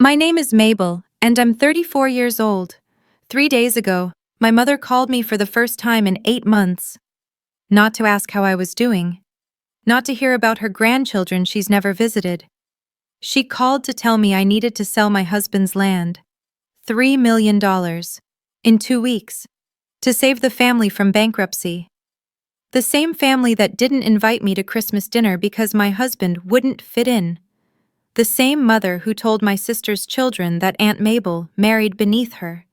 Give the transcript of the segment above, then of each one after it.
My name is Mabel, and I'm 34 years old. 3 days ago, my mother called me for the first time in 8 months. Not to ask how I was doing. Not to hear about her grandchildren she's never visited. She called to tell me I needed to sell my husband's land. $3 million. In 2 weeks. To save the family from bankruptcy. The same family that didn't invite me to Christmas dinner because my husband wouldn't fit in. The same mother who told my sister's children that Aunt Mabel married beneath her.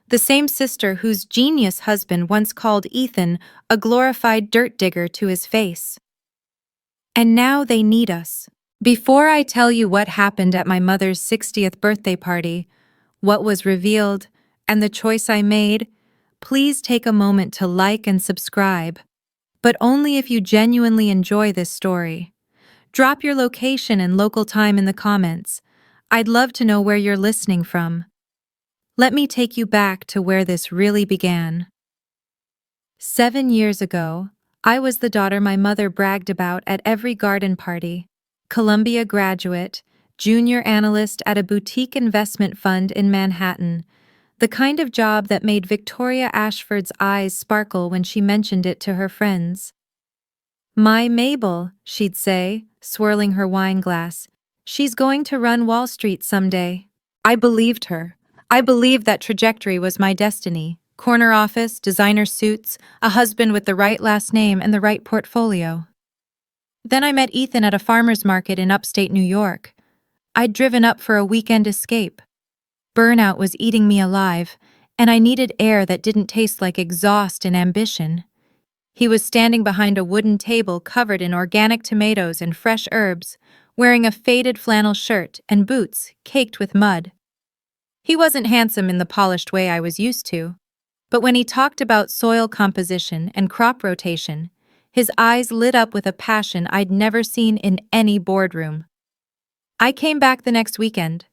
The same sister whose genius husband once called Ethan a glorified dirt digger to his face. And now they need us. Before I tell you what happened at my mother's 60th birthday party, what was revealed, and the choice I made, please take a moment to like and subscribe. But only if you genuinely enjoy this story. Drop your location and local time in the comments. I'd love to know where you're listening from. Let me take you back to where this really began. 7 years ago, I was the daughter my mother bragged about at every garden party. Columbia graduate, junior analyst at a boutique investment fund in Manhattan. The kind of job that made Victoria Ashford's eyes sparkle when she mentioned it to her friends. "My Mabel," she'd say, swirling her wine glass. "She's going to run Wall Street someday." I believed her. I believed that trajectory was my destiny. Corner office, designer suits, a husband with the right last name and the right portfolio. Then I met Ethan at a farmer's market in upstate New York. I'd driven up for a weekend escape. Burnout was eating me alive, and I needed air that didn't taste like exhaust and ambition. He was standing behind a wooden table covered in organic tomatoes and fresh herbs, wearing a faded flannel shirt and boots caked with mud. He wasn't handsome in the polished way I was used to, but when he talked about soil composition and crop rotation, his eyes lit up with a passion I'd never seen in any boardroom. I came back the next weekend,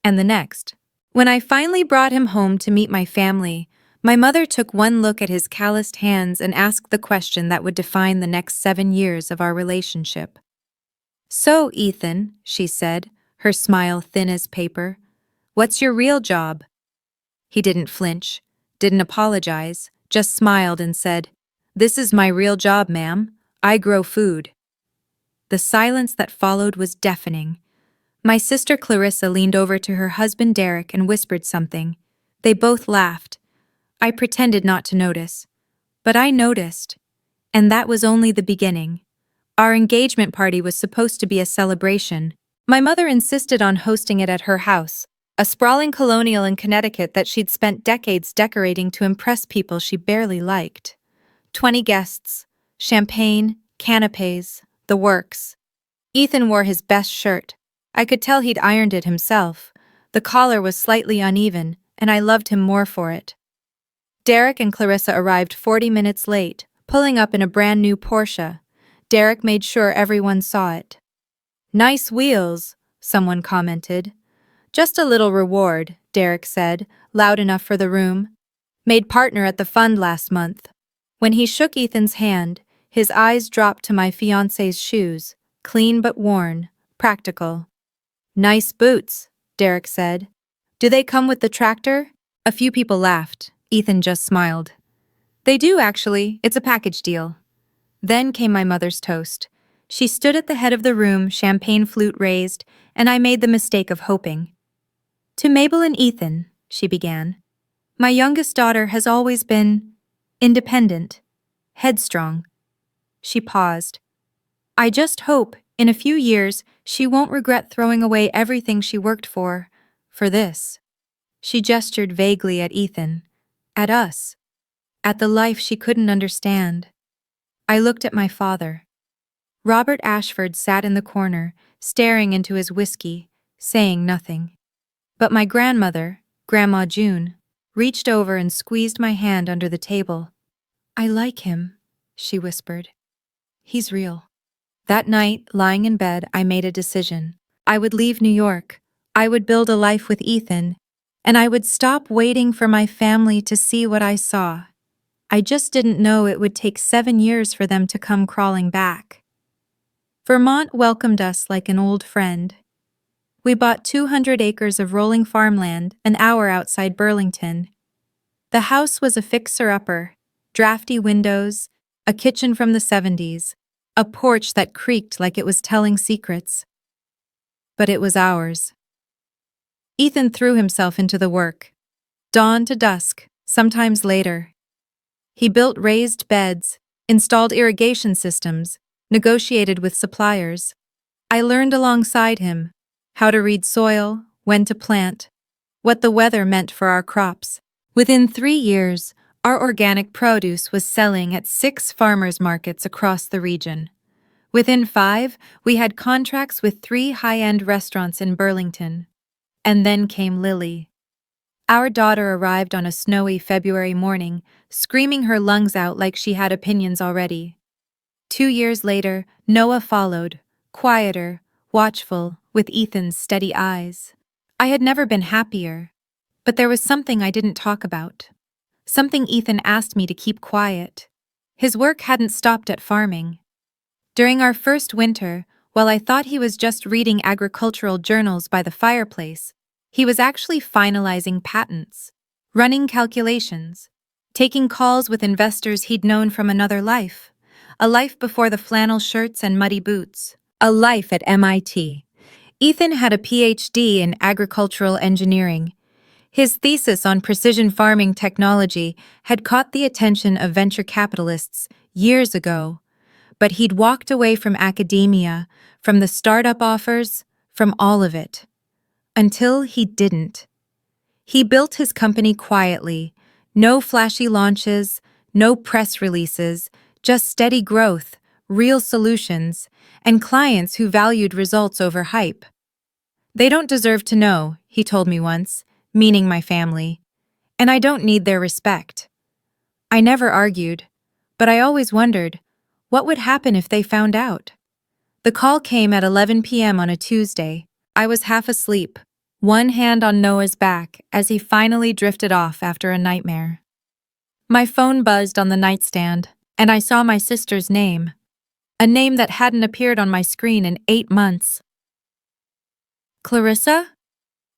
and the next. When I finally brought him home to meet my family, my mother took one look at his calloused hands and asked the question that would define the next 7 years of our relationship. "So, Ethan," she said, her smile thin as paper, "what's your real job?" He didn't flinch, didn't apologize, just smiled and said, "This is my real job, ma'am. I grow food." The silence that followed was deafening. My sister Clarissa leaned over to her husband Derek and whispered something. They both laughed. I pretended not to notice. But I noticed. And that was only the beginning. Our engagement party was supposed to be a celebration. My mother insisted on hosting it at her house, a sprawling colonial in Connecticut that she'd spent decades decorating to impress people she barely liked. 20 guests, champagne, canapes, the works. Ethan wore his best shirt. I could tell he'd ironed it himself. The collar was slightly uneven, and I loved him more for it. Derek and Clarissa arrived 40 minutes late, pulling up in a brand new Porsche. Derek made sure everyone saw it. "Nice wheels," someone commented. "Just a little reward," Derek said, loud enough for the room. "Made partner at the fund last month." When he shook Ethan's hand, his eyes dropped to my fiancé's shoes, clean but worn, practical. "Nice boots," Derek said. "Do they come with the tractor?" A few people laughed. Ethan just smiled. "They do, actually. It's a package deal." Then came my mother's toast. She stood at the head of the room, champagne flute raised, and I made the mistake of hoping. "To Mabel and Ethan," she began. "My youngest daughter has always been independent, headstrong." She paused. "I just hope, in a few years, she won't regret throwing away everything she worked for this." She gestured vaguely at Ethan, at us, at the life she couldn't understand. I looked at my father. Robert Ashford sat in the corner, staring into his whiskey, saying nothing. But my grandmother, Grandma June, reached over and squeezed my hand under the table. "I like him," she whispered. "He's real." That night, lying in bed, I made a decision. I would leave New York. I would build a life with Ethan, and I would stop waiting for my family to see what I saw. I just didn't know it would take 7 years for them to come crawling back. Vermont welcomed us like an old friend. We bought 200 acres of rolling farmland an hour outside Burlington. The house was a fixer-upper, drafty windows, a kitchen from the 70s, a porch that creaked like it was telling secrets. But it was ours. Ethan threw himself into the work. Dawn to dusk, sometimes later. He built raised beds, installed irrigation systems, negotiated with suppliers. I learned alongside him how to read soil, when to plant, what the weather meant for our crops. Within 3 years, our organic produce was selling at 6 farmers markets across the region. Within 5, we had contracts with 3 high-end restaurants in Burlington. And then came Lily. Our daughter arrived on a snowy February morning, screaming her lungs out like she had opinions already. 2 years later, Noah followed, quieter, watchful, with Ethan's steady eyes. I had never been happier, but there was something I didn't talk about. Something Ethan asked me to keep quiet. His work hadn't stopped at farming. During our first winter, while I thought he was just reading agricultural journals by the fireplace, he was actually finalizing patents, running calculations, taking calls with investors he'd known from another life, a life before the flannel shirts and muddy boots, a life at MIT. Ethan had a PhD in agricultural engineering. His thesis on precision farming technology had caught the attention of venture capitalists years ago. But he'd walked away from academia, from the startup offers, from all of it. Until he didn't. He built his company quietly, no flashy launches, no press releases, just steady growth, real solutions, and clients who valued results over hype. They don't deserve to know, he told me once, meaning my family. And I don't need their respect. I never argued, but I always wondered, what would happen if they found out? The call came at 11 p.m. on a Tuesday. I was half asleep, one hand on Noah's back as he finally drifted off after a nightmare. My phone buzzed on the nightstand, and I saw my sister's name. A name that hadn't appeared on my screen in 8 months. Clarissa?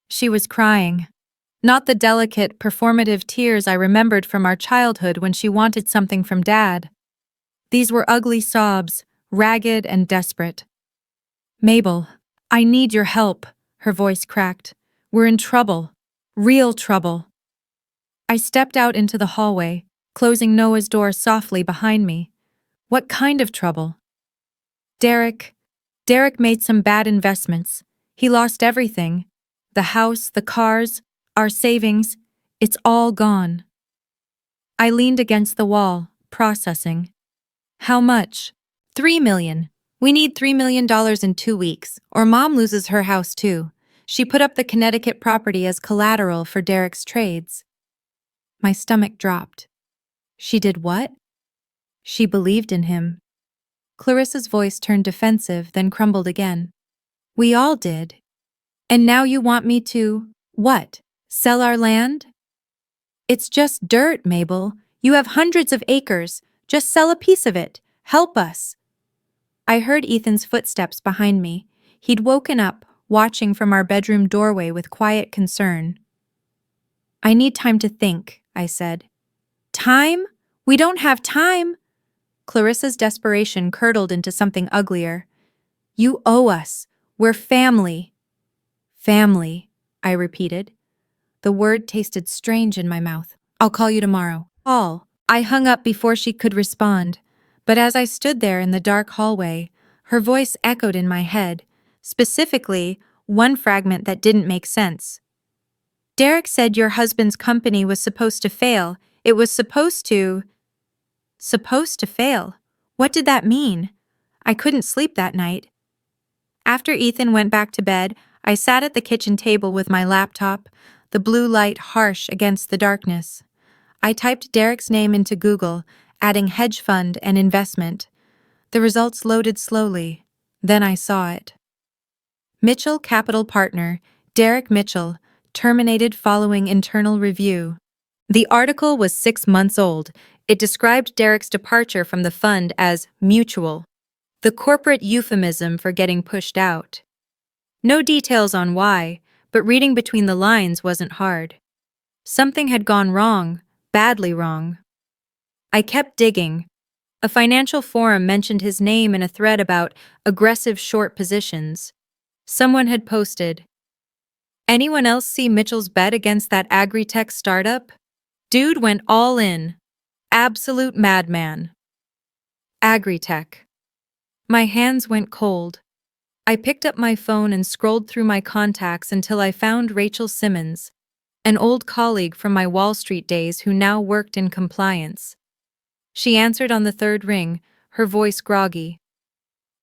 She was crying. Not the delicate, performative tears I remembered from our childhood when she wanted something from Dad. These were ugly sobs, ragged and desperate. "Mabel, I need your help," her voice cracked. "We're in trouble. Real trouble." I stepped out into the hallway, closing Noah's door softly behind me. What kind of trouble? Derek made some bad investments. He lost everything. The house, the cars, our savings. It's all gone. I leaned against the wall, processing. How much? $3 million. We need $3 million in 2 weeks, or Mom loses her house too. She put up the Connecticut property as collateral for Derek's trades. My stomach dropped. She did what? She believed in him. Clarissa's voice turned defensive, then crumbled again. We all did. And now you want me to, what, sell our land? It's just dirt, Mabel. You have hundreds of acres. Just sell a piece of it. Help us. I heard Ethan's footsteps behind me. He'd woken up, watching from our bedroom doorway with quiet concern. I need time to think, I said. Time? We don't have time. Clarissa's desperation curdled into something uglier. You owe us. We're family. Family, I repeated. The word tasted strange in my mouth. I'll call you tomorrow. Call. I hung up before she could respond, but as I stood there in the dark hallway, her voice echoed in my head, specifically, one fragment that didn't make sense. Derek said your husband's company was supposed to fail. It was supposed to fail. What did that mean? I couldn't sleep that night. After Ethan went back to bed, I sat at the kitchen table with my laptop, the blue light harsh against the darkness. I typed Derek's name into Google, adding hedge fund and investment. The results loaded slowly. Then I saw it. Mitchell Capital Partner, Derek Mitchell, terminated following internal review. The article was 6 months old. It described Derek's departure from the fund as mutual, the corporate euphemism for getting pushed out. No details on why, but reading between the lines wasn't hard. Something had gone wrong, badly wrong. I kept digging. A financial forum mentioned his name in a thread about aggressive short positions. Someone had posted, "Anyone else see Mitchell's bet against that agri-tech startup? Dude went all in. Absolute madman." Agri-tech. My hands went cold. I picked up my phone and scrolled through my contacts until I found Rachel Simmons, an old colleague from my Wall Street days who now worked in compliance. She answered on the third ring, her voice groggy.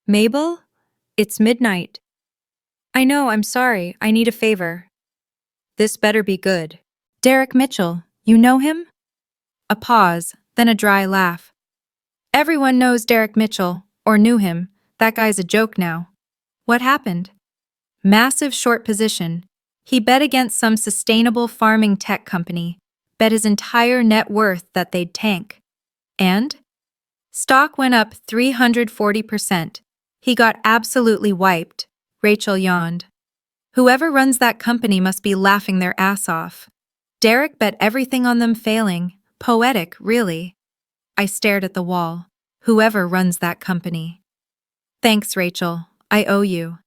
"Mabel? It's midnight." "I know, I'm sorry, I need a favor." "This better be good." "Derek Mitchell, you know him?" A pause, then a dry laugh. "Everyone knows Derek Mitchell, or knew him. That guy's a joke now." "What happened?" "Massive short position. He bet against some sustainable farming tech company, bet his entire net worth that they'd tank. And? Stock went up 340%. He got absolutely wiped." Rachel yawned. "Whoever runs that company must be laughing their ass off. Derek bet everything on them failing. Poetic, really." I stared at the wall. Whoever runs that company. "Thanks, Rachel. I owe you."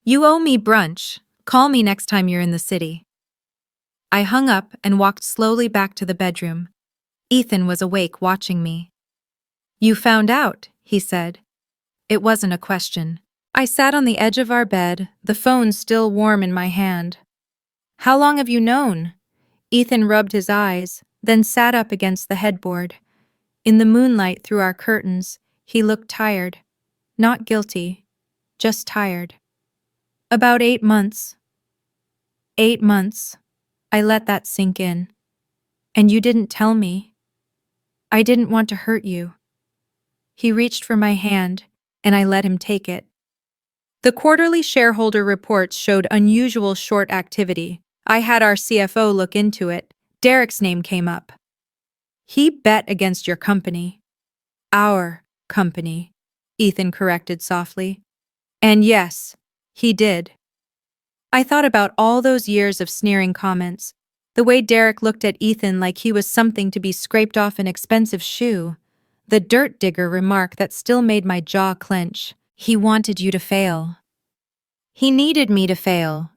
"You owe me brunch. Call me next time you're in the city." I hung up and walked slowly back to the bedroom. Ethan was awake watching me. "You found out," he said. It wasn't a question. I sat on the edge of our bed, the phone still warm in my hand. "How long have you known?" Ethan rubbed his eyes, then sat up against the headboard. In the moonlight through our curtains, he looked tired. Not guilty, just tired. "About 8 months." 8 months. I let that sink in. "And you didn't tell me." "I didn't want to hurt you." He reached for my hand, and I let him take it. The quarterly shareholder reports showed unusual short activity. I had our CFO look into it. Derek's name came up. "He bet against your company." "Our company," Ethan corrected softly. "And yes, he did." I thought about all those years of sneering comments, the way Derek looked at Ethan like he was something to be scraped off an expensive shoe, the dirt digger remark that still made my jaw clench. "He wanted you to fail." "He needed me to fail."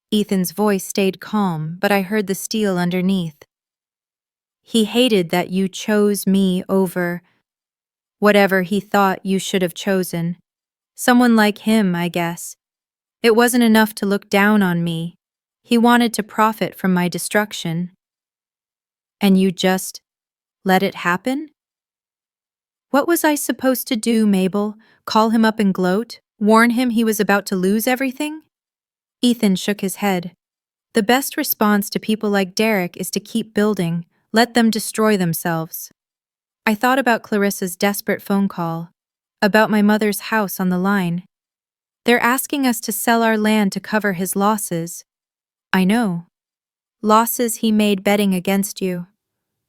Ethan's voice stayed calm, but I heard the steel underneath. "He hated that you chose me over whatever he thought you should have chosen. Someone like him, I guess. It wasn't enough to look down on me. He wanted to profit from my destruction." "And you just let it happen?" What was I supposed to do, Mabel? Call him up and gloat? Warn him he was about to lose everything? Ethan shook his head. "The best response to people like Derek is to keep building. Let them destroy themselves." I thought about Clarissa's desperate phone call, about my mother's house on the line. "They're asking us to sell our land to cover his losses." "I know." "Losses he made betting against you."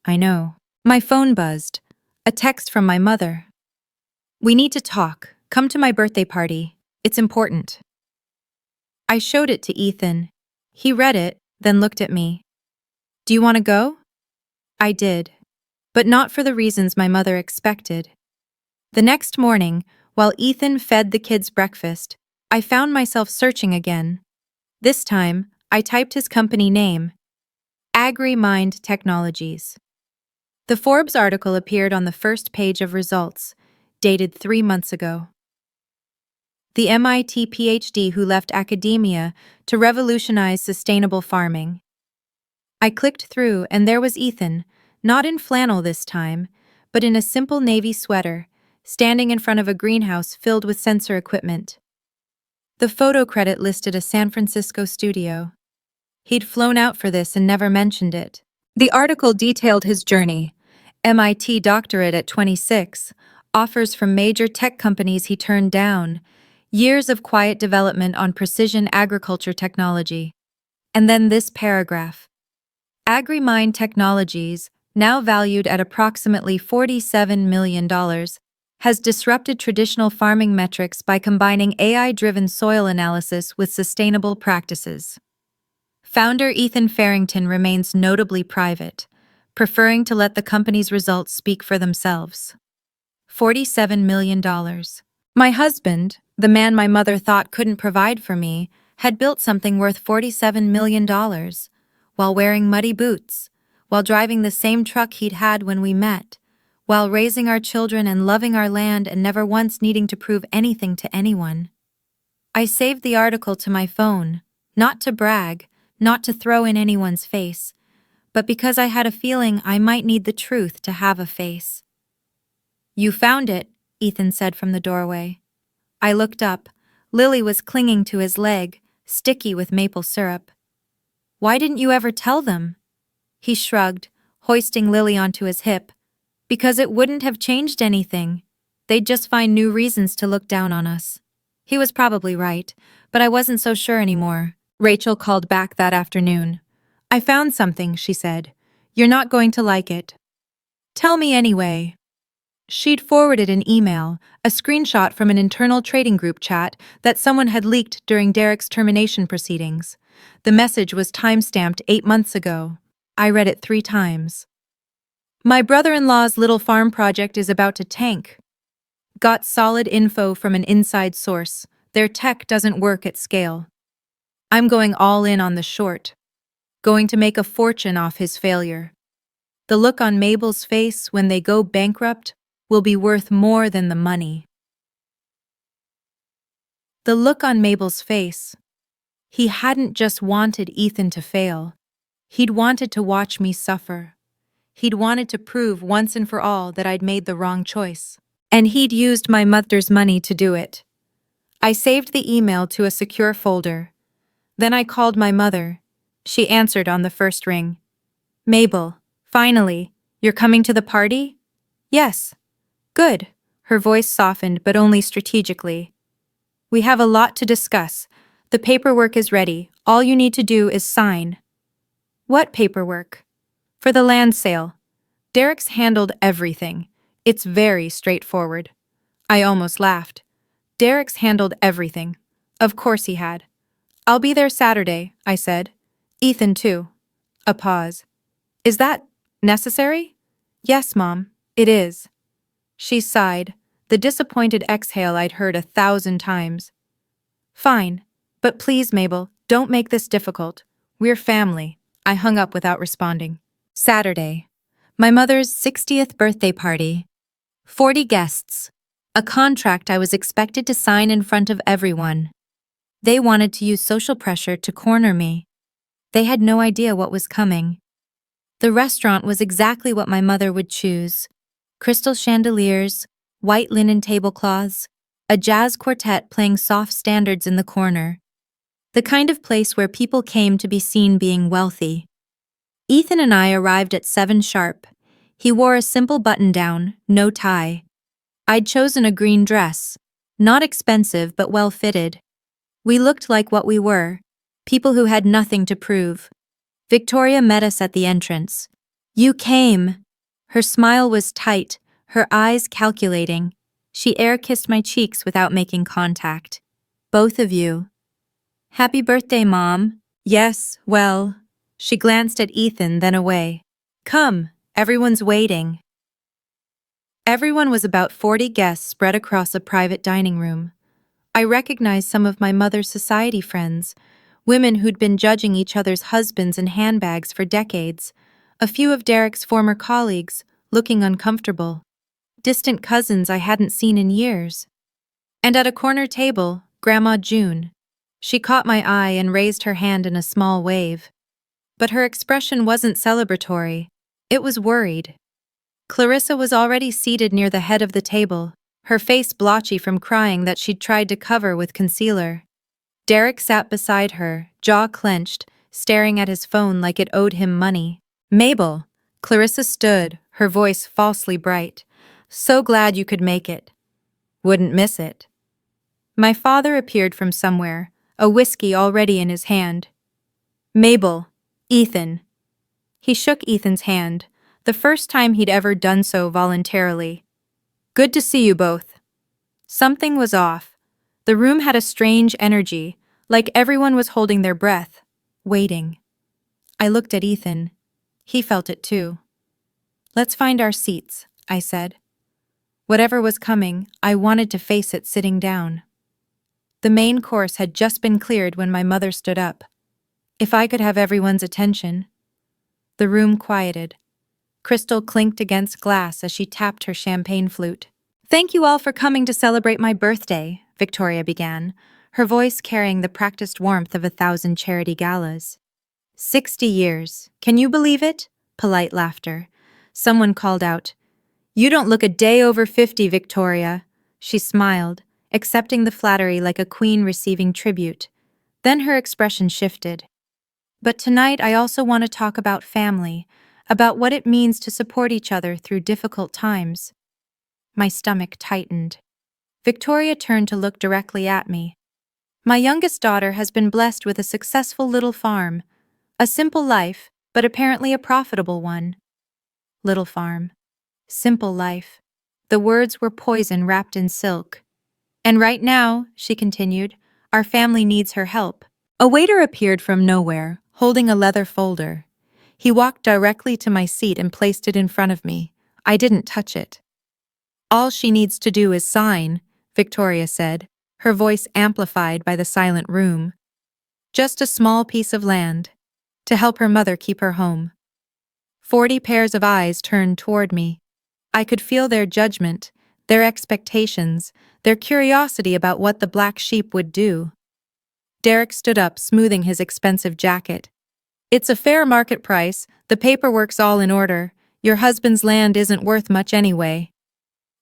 "I know." My phone buzzed. A text from my mother. "We need to talk. Come to my birthday party. It's important." I showed it to Ethan. He read it, then looked at me. "Do you want to go?" I did, but not for the reasons my mother expected. The next morning, while Ethan fed the kids breakfast, I found myself searching again. This time, I typed his company name, reimagined Technologies. The Forbes article appeared on the first page of results, dated 3 months ago. The MIT PhD who left academia to revolutionize sustainable farming. I clicked through and there was Ethan, not in flannel this time, but in a simple navy sweater, standing in front of a greenhouse filled with sensor equipment. The photo credit listed a San Francisco studio. He'd flown out for this and never mentioned it. The article detailed his journey. MIT doctorate at 26, offers from major tech companies he turned down, years of quiet development on precision agriculture technology. And then this paragraph. Agri-Mind Technologies, now valued at approximately $47 million, has disrupted traditional farming metrics by combining AI-driven soil analysis with sustainable practices. Founder Ethan Farrington remains notably private, preferring to let the company's results speak for themselves. $47 million. My husband, the man my mother thought couldn't provide for me, had built something worth $47 million, while wearing muddy boots, while driving the same truck he'd had when we met, while raising our children and loving our land and never once needing to prove anything to anyone. I saved the article to my phone, not to brag, not to throw in anyone's face, but because I had a feeling I might need the truth to have a face. "You found it," Ethan said from the doorway. I looked up. Lily was clinging to his leg, sticky with maple syrup. "Why didn't you ever tell them?" He shrugged, hoisting Lily onto his hip. "Because it wouldn't have changed anything. They'd just find new reasons to look down on us." He was probably right, but I wasn't so sure anymore. Rachel called back that afternoon. "I found something," she said. "You're not going to like it." "Tell me anyway." She'd forwarded an email, a screenshot from an internal trading group chat that someone had leaked during Derek's termination proceedings. The message was time-stamped 8 months ago. I read it 3 times. "My brother-in-law's little farm project is about to tank. Got solid info from an inside source. Their tech doesn't work at scale. I'm going all in on the short. Going to make a fortune off his failure. The look on Mabel's face when they go bankrupt will be worth more than the money." The look on Mabel's face. He hadn't just wanted Ethan to fail. He'd wanted to watch me suffer. He'd wanted to prove once and for all that I'd made the wrong choice. And he'd used my mother's money to do it. I saved the email to a secure folder. Then I called my mother. She answered on the first ring. "Mabel, finally, you're coming to the party?" "Yes." "Good." Her voice softened, but only strategically. "We have a lot to discuss. The paperwork is ready. All you need to do is sign." "What paperwork?" "For the land sale. Derek's handled everything. It's very straightforward." I almost laughed. Derek's handled everything. Of course he had. "I'll be there Saturday," I said. "Ethan too." A pause. "Is that necessary?" "Yes, Mom, it is." She sighed, the disappointed exhale I'd heard 1,000 times. "Fine. But please, Mabel, don't make this difficult. We're family." I hung up without responding. Saturday. My mother's 60th birthday party. 40 guests. A contract I was expected to sign in front of everyone. They wanted to use social pressure to corner me. They had no idea what was coming. The restaurant was exactly what my mother would choose. Crystal chandeliers, white linen tablecloths, a jazz quartet playing soft standards in the corner. The kind of place where people came to be seen being wealthy. Ethan and I arrived at 7 sharp. He wore a simple button-down, no tie. I'd chosen a green dress, not expensive but well-fitted. We looked like what we were, people who had nothing to prove. Victoria met us at the entrance. "You came." Her smile was tight, her eyes calculating. She air-kissed my cheeks without making contact. "Both of you." "Happy birthday, Mom." "Yes, well." She glanced at Ethan, then away. "Come, everyone's waiting." Everyone was about 40 guests spread across a private dining room. I recognized some of my mother's society friends, women who'd been judging each other's husbands and handbags for decades, a few of Derek's former colleagues, looking uncomfortable, distant cousins I hadn't seen in years. And at a corner table, Grandma June. She caught my eye and raised her hand in a small wave. But her expression wasn't celebratory, it was worried. Clarissa was already seated near the head of the table, her face blotchy from crying that she'd tried to cover with concealer. Derek sat beside her, jaw clenched, staring at his phone like it owed him money. "Mabel." Clarissa stood, her voice falsely bright. "So glad you could make it. Wouldn't miss it." My father appeared from somewhere, a whiskey already in his hand. "Mabel. Ethan." He shook Ethan's hand, the first time he'd ever done so voluntarily. Good to see you both. Something was off. The room had a strange energy, like everyone was holding their breath, waiting. I looked at Ethan. He felt it too. Let's find our seats, I said. Whatever was coming, I wanted to face it sitting down. The main course had just been cleared when my mother stood up. If I could have everyone's attention. The room quieted. Crystal clinked against glass as she tapped her champagne flute. Thank you all for coming to celebrate my birthday, Victoria began, her voice carrying the practiced warmth of 1,000 charity galas. 60 years. Can you believe it? Polite laughter. Someone called out, You don't look a day over 50, Victoria. She smiled, accepting the flattery like a queen receiving tribute. Then her expression shifted. But tonight I also want to talk about family, about what it means to support each other through difficult times. My stomach tightened. Victoria turned to look directly at me. My youngest daughter has been blessed with a successful little farm. A simple life, but apparently a profitable one. Little farm. Simple life. The words were poison wrapped in silk. And right now, she continued, our family needs her help. A waiter appeared from nowhere, holding a leather folder. He walked directly to my seat and placed it in front of me. I didn't touch it. All she needs to do is sign, Victoria said, her voice amplified by the silent room. Just a small piece of land, to help her mother keep her home. 40 pairs of eyes turned toward me. I could feel their judgment, their expectations, their curiosity about what the black sheep would do. Derek stood up, smoothing his expensive jacket. It's a fair market price, the paperwork's all in order. Your husband's land isn't worth much anyway.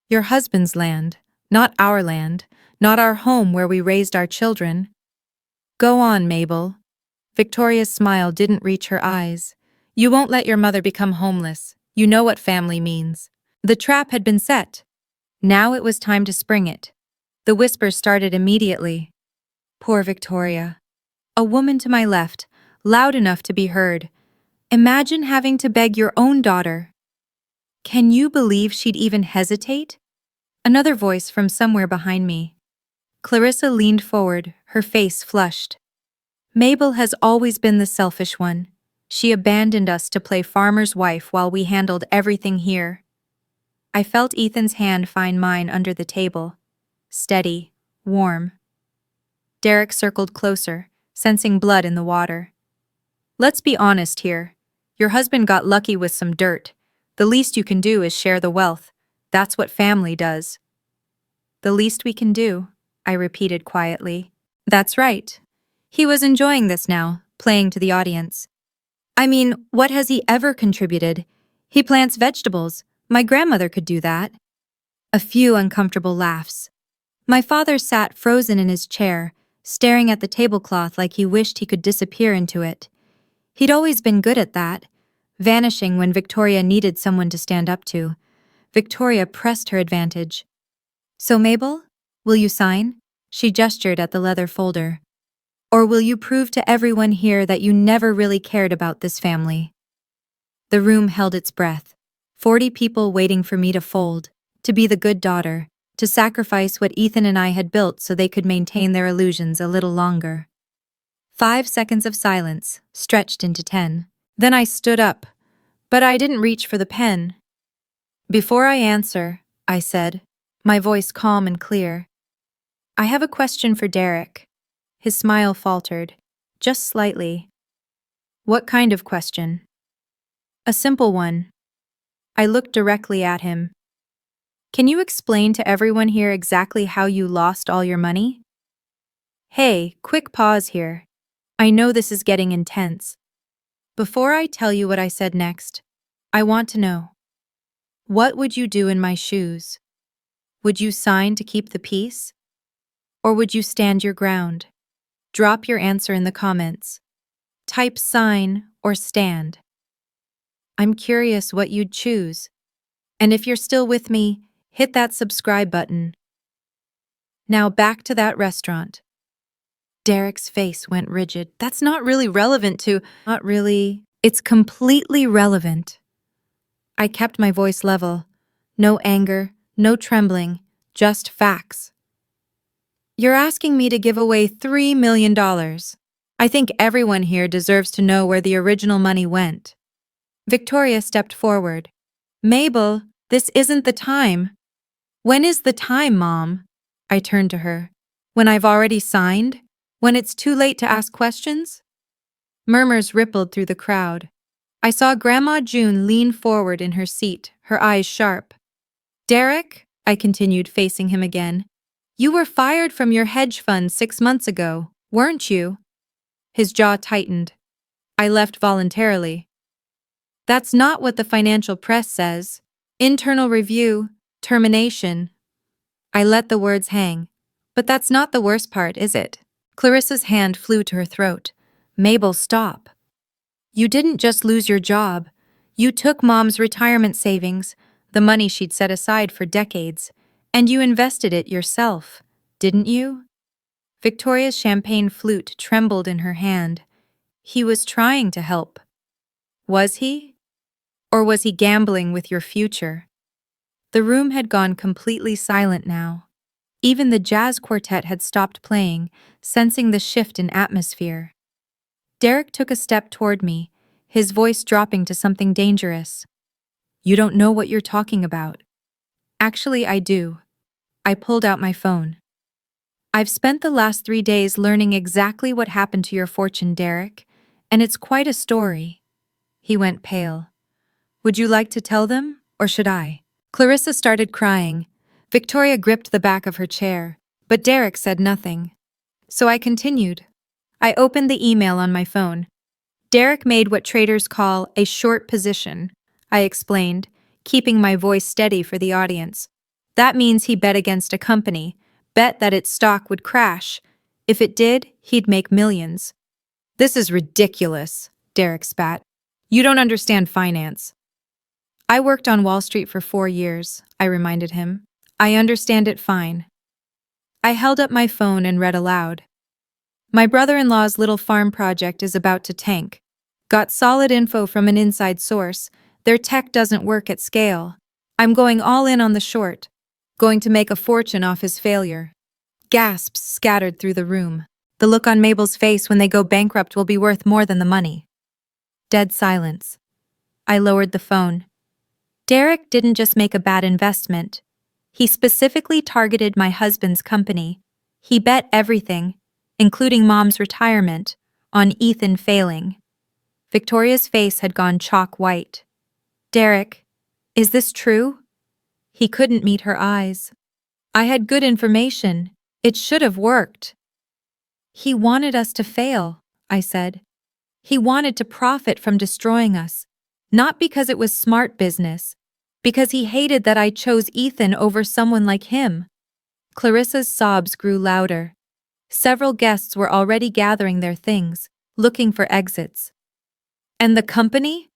Your husband's land, not our land, not our home where we raised our children. Go on, Mabel. Victoria's smile didn't reach her eyes. You won't let your mother become homeless. You know what family means. The trap had been set. Now it was time to spring it. The whispers started immediately. Poor Victoria. A woman to my left, loud enough to be heard. Imagine having to beg your own daughter. Can you believe she'd even hesitate? Another voice from somewhere behind me. Clarissa leaned forward, her face flushed. Mabel has always been the selfish one. She abandoned us to play farmer's wife while we handled everything here. I felt Ethan's hand find mine under the table. Steady, warm. Derek circled closer, sensing blood in the water. Let's be honest here. Your husband got lucky with some dirt. The least you can do is share the wealth. That's what family does. The least we can do, I repeated quietly. That's right. He was enjoying this now, playing to the audience. I mean, what has he ever contributed? He plants vegetables. My grandmother could do that. A few uncomfortable laughs. My father sat frozen in his chair, staring at the tablecloth like he wished he could disappear into it. He'd always been good at that, vanishing when Victoria needed someone to stand up to. Victoria pressed her advantage. So, Mabel, will you sign? She gestured at the leather folder. Or will you prove to everyone here that you never really cared about this family? The room held its breath. 40 people waiting for me to fold, to be the good daughter, to sacrifice what Ethan and I had built so they could maintain their illusions a little longer. 5 seconds of silence, stretched into 10. Then I stood up, but I didn't reach for the pen. Before I answer, I said, my voice calm and clear, I have a question for Derek. His smile faltered, just slightly. What kind of question? A simple one. I looked directly at him. Can you explain to everyone here exactly how you lost all your money? Hey, quick pause here. I know this is getting intense. Before I tell you what I said next, I want to know. What would you do in my shoes? Would you sign to keep the peace? Or would you stand your ground? Drop your answer in the comments. Type sign or stand. I'm curious what you'd choose. And if you're still with me, hit that subscribe button. Now back to that restaurant. Derek's face went rigid. That's not really relevant to... Not really. It's completely relevant. I kept my voice level. No anger, No trembling, just facts. You're asking me to give away $3 million. I think everyone here deserves to know where the original money went. Victoria stepped forward. Mabel, this isn't the time. When is the time, Mom? I turned to her. When I've already signed? When it's too late to ask questions? Murmurs rippled through the crowd. I saw Grandma June lean forward in her seat, her eyes sharp. Derek, I continued, facing him again, you were fired from your hedge fund 6 months ago, weren't you? His jaw tightened. I left voluntarily. That's not what the financial press says. Internal review, termination. I let the words hang. But that's not the worst part, is it? Clarissa's hand flew to her throat. Mabel, stop. You didn't just lose your job. You took Mom's retirement savings, the money she'd set aside for decades, and you invested it yourself, didn't you? Victoria's champagne flute trembled in her hand. He was trying to help. Was he? Or was he gambling with your future? The room had gone completely silent now. Even the jazz quartet had stopped playing, sensing the shift in atmosphere. Derek took a step toward me, his voice dropping to something dangerous. You don't know what you're talking about. Actually, I do. I pulled out my phone. I've spent the last 3 days learning exactly what happened to your fortune, Derek, and it's quite a story. He went pale. Would you like to tell them, or should I? Clarissa started crying. Victoria gripped the back of her chair, but Derek said nothing. So I continued. I opened the email on my phone. Derek made what traders call a short position, I explained, keeping my voice steady for the audience. That means he bet against a company, bet that its stock would crash. If it did, he'd make millions. This is ridiculous, Derek spat. You don't understand finance. I worked on Wall Street for 4 years, I reminded him. I understand it fine. I held up my phone and read aloud. My brother-in-law's little farm project is about to tank. Got solid info from an inside source. Their tech doesn't work at scale. I'm going all in on the short. Going to make a fortune off his failure. Gasps scattered through the room. The look on Mabel's face when they go bankrupt will be worth more than the money. Dead silence. I lowered the phone. Derek didn't just make a bad investment. He specifically targeted my husband's company. He bet everything, including Mom's retirement, on Ethan failing. Victoria's face had gone chalk white. Derek, is this true? He couldn't meet her eyes. I had good information. It should have worked. He wanted us to fail, I said. He wanted to profit from destroying us, not because it was smart business, because he hated that I chose Ethan over someone like him. Clarissa's sobs grew louder. Several guests were already gathering their things, looking for exits. And the company?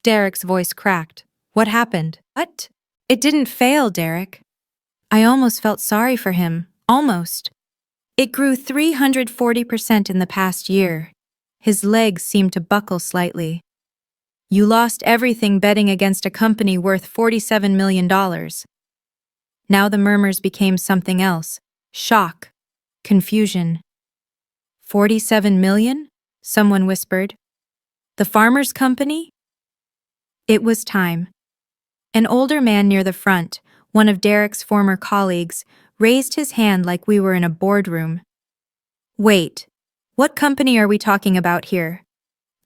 Derek's voice cracked. What happened? What? It didn't fail, Derek. I almost felt sorry for him. Almost. It grew 340% in the past year. His legs seemed to buckle slightly. You lost everything betting against a company worth $47 million. Now the murmurs became something else. Shock. Confusion. 47 million? Someone whispered. The farmer's company? It was time. An older man near the front, one of Derek's former colleagues, raised his hand like we were in a boardroom. Wait, what company are we talking about here?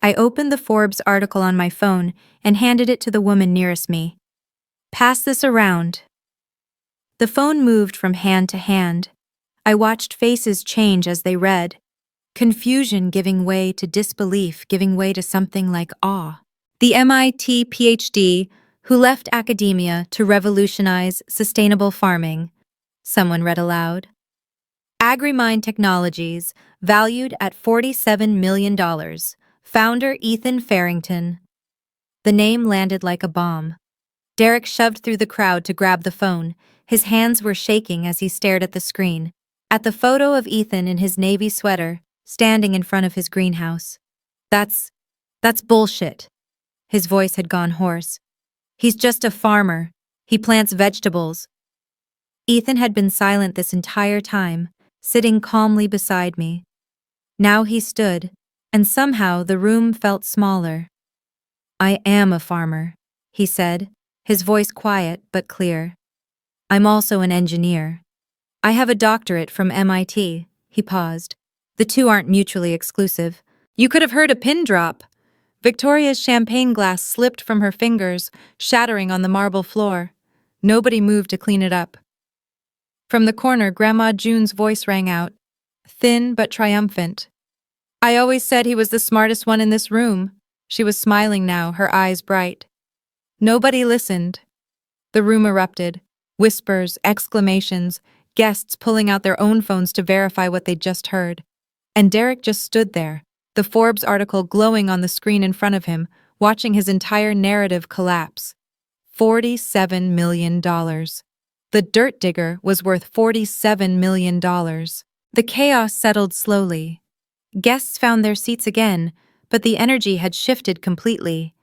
I opened the Forbes article on my phone and handed it to the woman nearest me. Pass this around. The phone moved from hand to hand. I watched faces change as they read. Confusion giving way to disbelief, giving way to something like awe. The MIT PhD who left academia to revolutionize sustainable farming, someone read aloud. Agri-Mind Technologies, valued at $47 million. Founder Ethan Farrington. The name landed like a bomb. Derek shoved through the crowd to grab the phone. His hands were shaking as he stared at the screen, at the photo of Ethan in his navy sweater, standing in front of his greenhouse. That's bullshit. His voice had gone hoarse. He's just a farmer. He plants vegetables. Ethan had been silent this entire time, sitting calmly beside me. Now he stood, and somehow the room felt smaller. "I am a farmer," he said, his voice quiet but clear. "I'm also an engineer. I have a doctorate from MIT." He paused. "The two aren't mutually exclusive." You could have heard a pin drop. Victoria's champagne glass slipped from her fingers, shattering on the marble floor. Nobody moved to clean it up. From the corner, Grandma June's voice rang out, thin but triumphant. "I always said he was the smartest one in this room." She was smiling now, her eyes bright. Nobody listened. The room erupted. Whispers, exclamations, guests pulling out their own phones to verify what they'd just heard. And Derek just stood there, the Forbes article glowing on the screen in front of him, watching his entire narrative collapse. $47 million. The dirt digger was worth $47 million. The chaos settled slowly. Guests found their seats again, but the energy had shifted completely.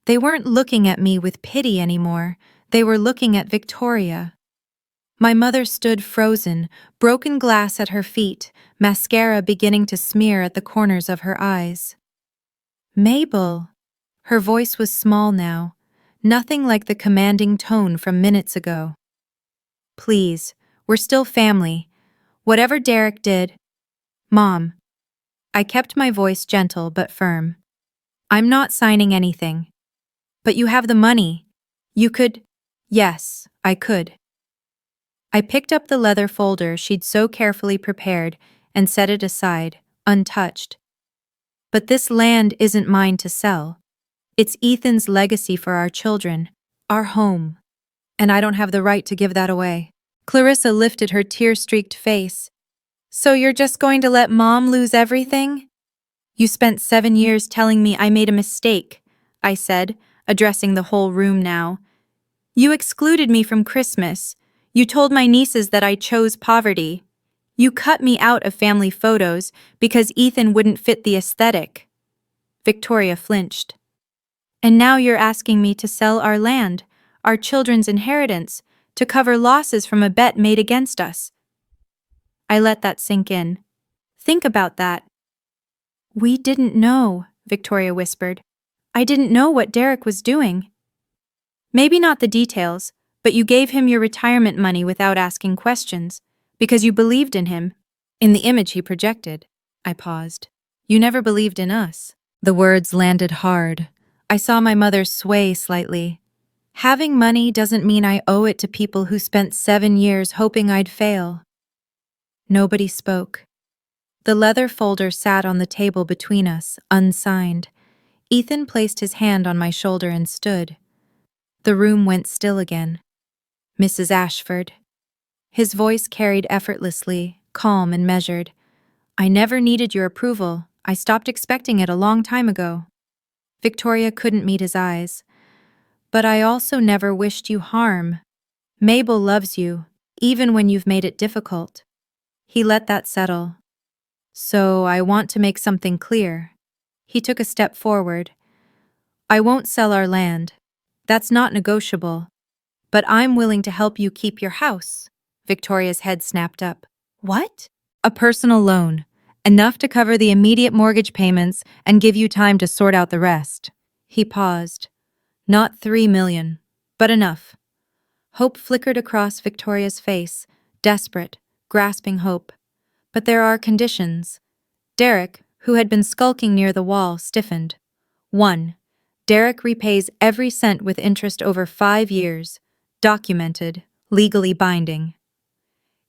They weren't looking at me with pity anymore. They were looking at Victoria. My mother stood frozen, broken glass at her feet, mascara beginning to smear at the corners of her eyes. "Mabel." Her voice was small now, nothing like the commanding tone from minutes ago. "Please, we're still family. Whatever Derek did—" "Mom." I kept my voice gentle but firm. "I'm not signing anything. But you have the money. You could—" "Yes, I could." I picked up the leather folder she'd so carefully prepared and set it aside, untouched. "But this land isn't mine to sell. It's Ethan's legacy for our children, our home. And I don't have the right to give that away." Clarissa lifted her tear-streaked face. "So you're just going to let Mom lose everything?" "You spent 7 years telling me I made a mistake," I said, addressing the whole room now. "You excluded me from Christmas. You told my nieces that I chose poverty. You cut me out of family photos because Ethan wouldn't fit the aesthetic." Victoria flinched. "And now you're asking me to sell our land, our children's inheritance, to cover losses from a bet made against us." I let that sink in. "Think about that." "We didn't know," Victoria whispered. "I didn't know what Derek was doing." "Maybe not the details, but you gave him your retirement money without asking questions, because you believed in him, in the image he projected." I paused. "You never believed in us." The words landed hard. I saw my mother sway slightly. "Having money doesn't mean I owe it to people who spent 7 years hoping I'd fail." Nobody spoke. The leather folder sat on the table between us, unsigned. Ethan placed his hand on my shoulder and stood. The room went still again. "Mrs. Ashford." His voice carried effortlessly, calm and measured. "I never needed your approval. I stopped expecting it a long time ago." Victoria couldn't meet his eyes. "But I also never wished you harm. Mabel loves you, even when you've made it difficult." He let that settle. "So I want to make something clear." He took a step forward. "I won't sell our land. That's not negotiable. But I'm willing to help you keep your house." Victoria's head snapped up. "What?" "A personal loan. Enough to cover the immediate mortgage payments and give you time to sort out the rest." He paused. "Not 3 million, but enough." Hope flickered across Victoria's face, desperate, grasping hope. "But there are conditions." Derek, who had been skulking near the wall, stiffened. 1. Derek repays every cent with interest over 5 years. Documented, legally binding.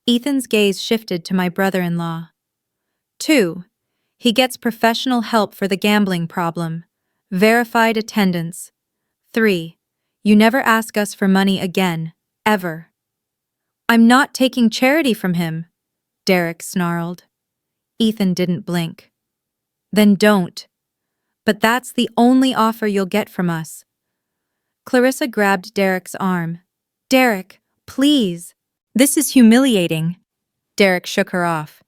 Ethan's gaze shifted to my brother-in-law. 2. He gets professional help for the gambling problem. Verified attendance. 3. You never ask us for money again, ever. "I'm not taking charity from him," Derek snarled. Ethan didn't blink. "Then don't. But that's the only offer you'll get from us." Clarissa grabbed Derek's arm. "Derek, please. This is humiliating." Derek shook her off.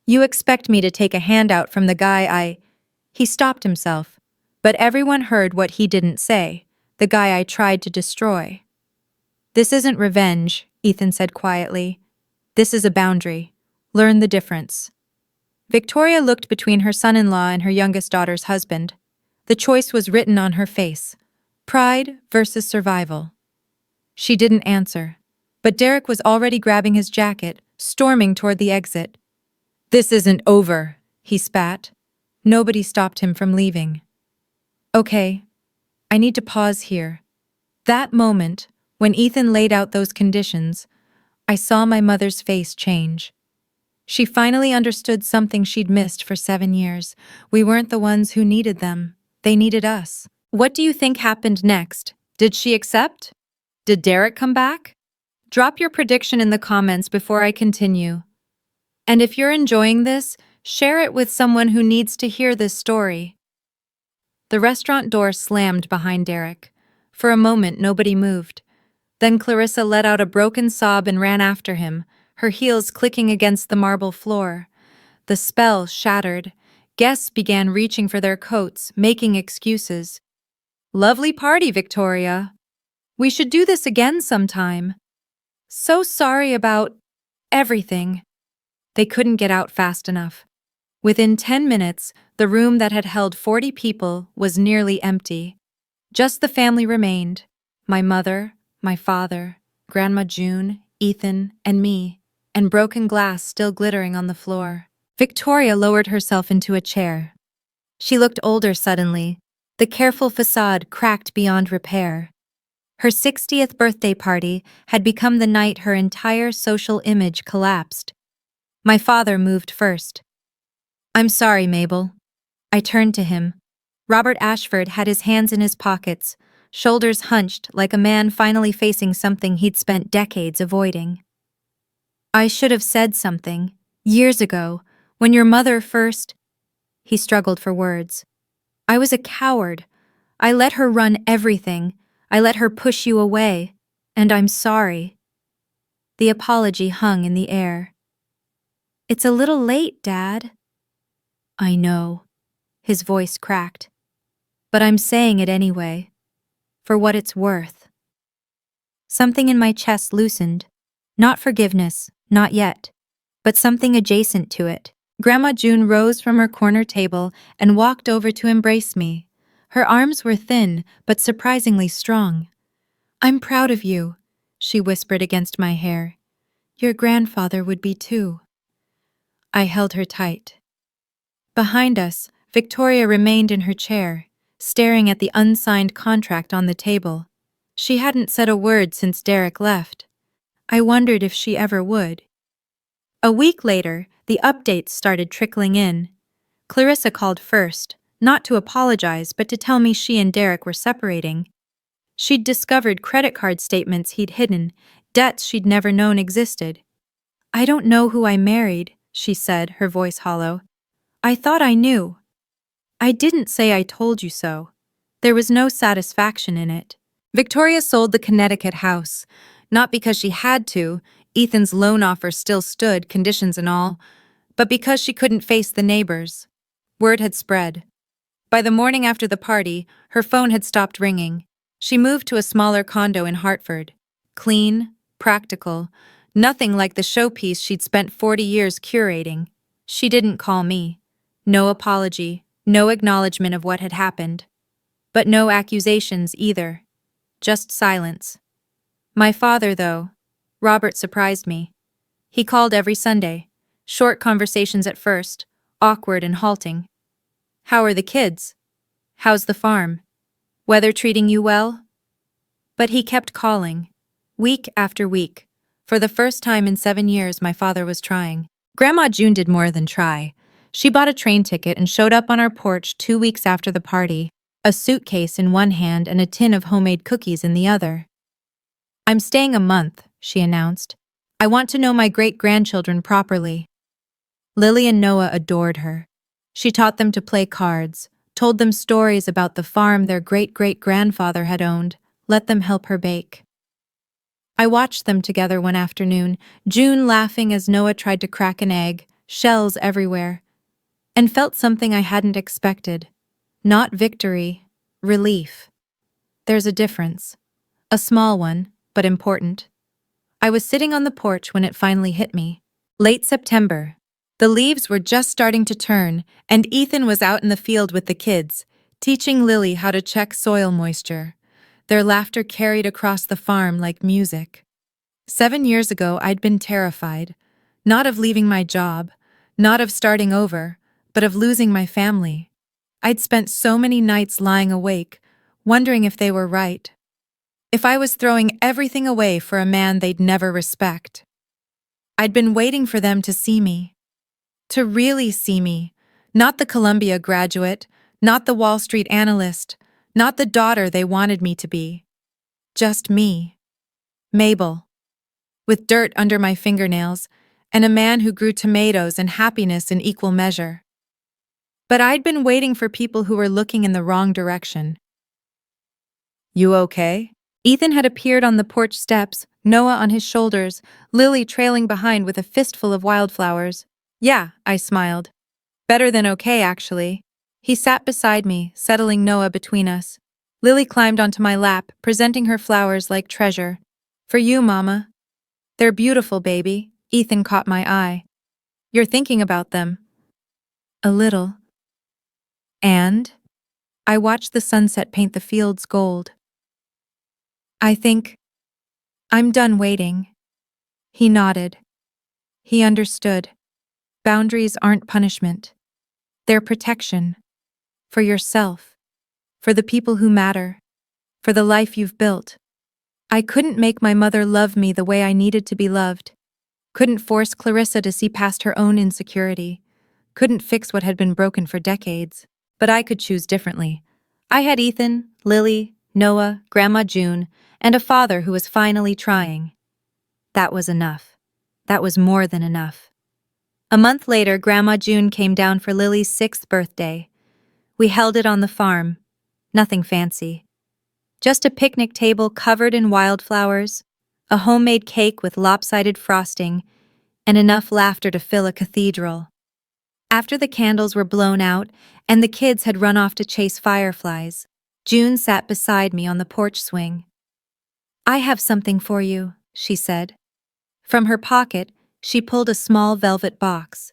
"You expect me to take a handout from the guy I—" He stopped himself, but everyone heard what he didn't say, the guy I tried to destroy. "This isn't revenge," Ethan said quietly. This is a boundary. Learn the difference. Victoria looked between her son-in-law and her youngest daughter's husband. The choice was written on her face. Pride versus survival. She didn't answer, but Derek was already grabbing his jacket, storming toward the exit. This isn't over, he spat. Nobody stopped him from leaving. Okay, I need to pause here. That moment, when Ethan laid out those conditions, I saw my mother's face change. She finally understood something she'd missed for 7 years. We weren't the ones who needed them. They needed us. What do you think happened next? Did she accept? Did Derek come back? Drop your prediction in the comments before I continue. And if you're enjoying this, share it with someone who needs to hear this story. The restaurant door slammed behind Derek. For a moment, nobody moved. Then Clarissa let out a broken sob and ran after him, her heels clicking against the marble floor. The spell shattered. Guests began reaching for their coats, making excuses. Lovely party, Victoria. We should do this again sometime. So sorry about everything. They couldn't get out fast enough. Within 10 minutes, the room that had held 40 people was nearly empty. Just the family remained. My mother, my father, Grandma June, Ethan, and me, and broken glass still glittering on the floor. Victoria lowered herself into a chair. She looked older suddenly, the careful facade cracked beyond repair. Her 60th birthday party had become the night her entire social image collapsed. My father moved first. I'm sorry, Mabel. I turned to him. Robert Ashford had his hands in his pockets, shoulders hunched like a man finally facing something he'd spent decades avoiding. I should have said something, years ago, when your mother first... He struggled for words. I was a coward. I let her run everything. I let her push you away. And I'm sorry. The apology hung in the air. It's a little late, Dad. I know. His voice cracked. But I'm saying it anyway. For what it's worth. Something in my chest loosened. Not forgiveness, not yet. But something adjacent to it. Grandma June rose from her corner table and walked over to embrace me. Her arms were thin, but surprisingly strong. I'm proud of you, she whispered against my hair. Your grandfather would be too. I held her tight. Behind us, Victoria remained in her chair, staring at the unsigned contract on the table. She hadn't said a word since Derek left. I wondered if she ever would. A week later, the updates started trickling in. Clarissa called first, not to apologize, but to tell me she and Derek were separating. She'd discovered credit card statements he'd hidden, debts she'd never known existed. I don't know who I married, she said, her voice hollow. I thought I knew. I didn't say I told you so. There was no satisfaction in it. Victoria sold the Connecticut house, not because she had to, Ethan's loan offer still stood, conditions and all, but because she couldn't face the neighbors. Word had spread. By the morning after the party, her phone had stopped ringing. She moved to a smaller condo in Hartford. Clean, practical, nothing like the showpiece she'd spent 40 years curating. She didn't call me. No apology, no acknowledgement of what had happened. But no accusations either. Just silence. My father, though, Robert surprised me. He called every Sunday. Short conversations at first, awkward and halting. How are the kids? How's the farm? Weather treating you well? But he kept calling, week after week. For the first time in 7 years, my father was trying. Grandma June did more than try. She bought a train ticket and showed up on our porch 2 weeks after the party, a suitcase in one hand and a tin of homemade cookies in the other. I'm staying a month, she announced. I want to know my great-grandchildren properly. Lily and Noah adored her. She taught them to play cards, told them stories about the farm their great-great-grandfather had owned, let them help her bake. I watched them together one afternoon, June laughing as Noah tried to crack an egg, shells everywhere, and felt something I hadn't expected. Not victory, relief. There's a difference. A small one, but important. I was sitting on the porch when it finally hit me. Late September. The leaves were just starting to turn, and Ethan was out in the field with the kids, teaching Lily how to check soil moisture. Their laughter carried across the farm like music. 7 years ago, I'd been terrified. Not of leaving my job, not of starting over, but of losing my family. I'd spent so many nights lying awake, wondering if they were right. If I was throwing everything away for a man they'd never respect. I'd been waiting for them to see me. To really see me. Not the Columbia graduate, not the Wall Street analyst, not the daughter they wanted me to be. Just me. Mabel. With dirt under my fingernails, and a man who grew tomatoes and happiness in equal measure. But I'd been waiting for people who were looking in the wrong direction. You okay? Ethan had appeared on the porch steps, Noah on his shoulders, Lily trailing behind with a fistful of wildflowers. Yeah, I smiled. Better than okay, actually. He sat beside me, settling Noah between us. Lily climbed onto my lap, presenting her flowers like treasure. For you, Mama. They're beautiful, baby. Ethan caught my eye. You're thinking about them. A little. And? I watched the sunset paint the fields gold. I think I'm done waiting. He nodded. He understood. Boundaries aren't punishment. They're protection. For yourself. For the people who matter. For the life you've built. I couldn't make my mother love me the way I needed to be loved. Couldn't force Clarissa to see past her own insecurity. Couldn't fix what had been broken for decades. But I could choose differently. I had Ethan, Lily, Noah, Grandma June, and a father who was finally trying. That was enough. That was more than enough. A month later, Grandma June came down for Lily's 6th birthday. We held it on the farm. Nothing fancy. Just a picnic table covered in wildflowers, a homemade cake with lopsided frosting, and enough laughter to fill a cathedral. After the candles were blown out and the kids had run off to chase fireflies, June sat beside me on the porch swing. I have something for you, she said. From her pocket, she pulled a small velvet box.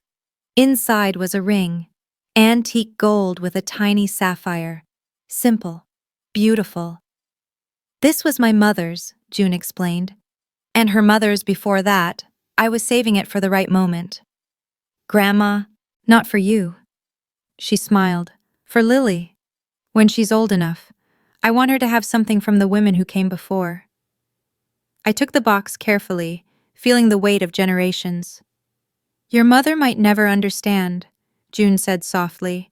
Inside was a ring, antique gold with a tiny sapphire. Simple, beautiful. This was my mother's, June explained. And her mother's before that. I was saving it for the right moment. Grandma, not for you. She smiled. For Lily. When she's old enough. I want her to have something from the women who came before. I took the box carefully, feeling the weight of generations. Your mother might never understand, June said softly.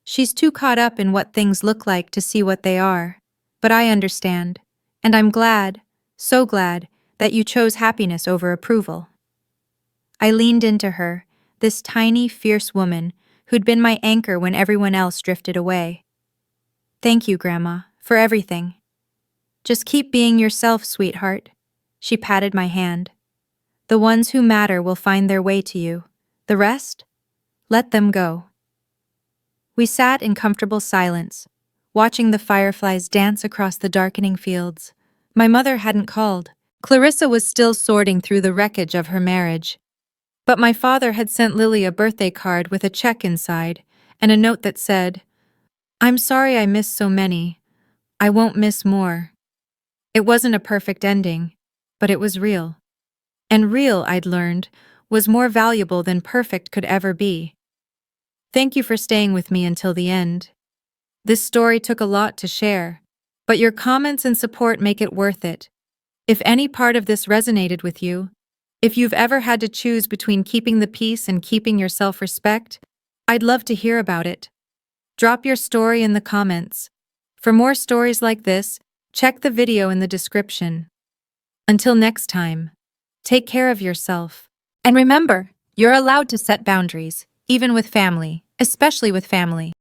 She's too caught up in what things look like to see what they are. But I understand, and I'm glad, so glad, that you chose happiness over approval. I leaned into her, this tiny, fierce woman who'd been my anchor when everyone else drifted away. Thank you, Grandma, for everything. Just keep being yourself, sweetheart. She patted my hand. The ones who matter will find their way to you. The rest? Let them go. We sat in comfortable silence, watching the fireflies dance across the darkening fields. My mother hadn't called. Clarissa was still sorting through the wreckage of her marriage. But my father had sent Lily a birthday card with a check inside and a note that said, I'm sorry I missed so many. I won't miss more. It wasn't a perfect ending, but it was real. And real, I'd learned, was more valuable than perfect could ever be. Thank you for staying with me until the end. This story took a lot to share, but your comments and support make it worth it. If any part of this resonated with you, if you've ever had to choose between keeping the peace and keeping your self-respect, I'd love to hear about it. Drop your story in the comments. For more stories like this, check the video in the description. Until next time, take care of yourself. And remember, you're allowed to set boundaries, even with family, especially with family.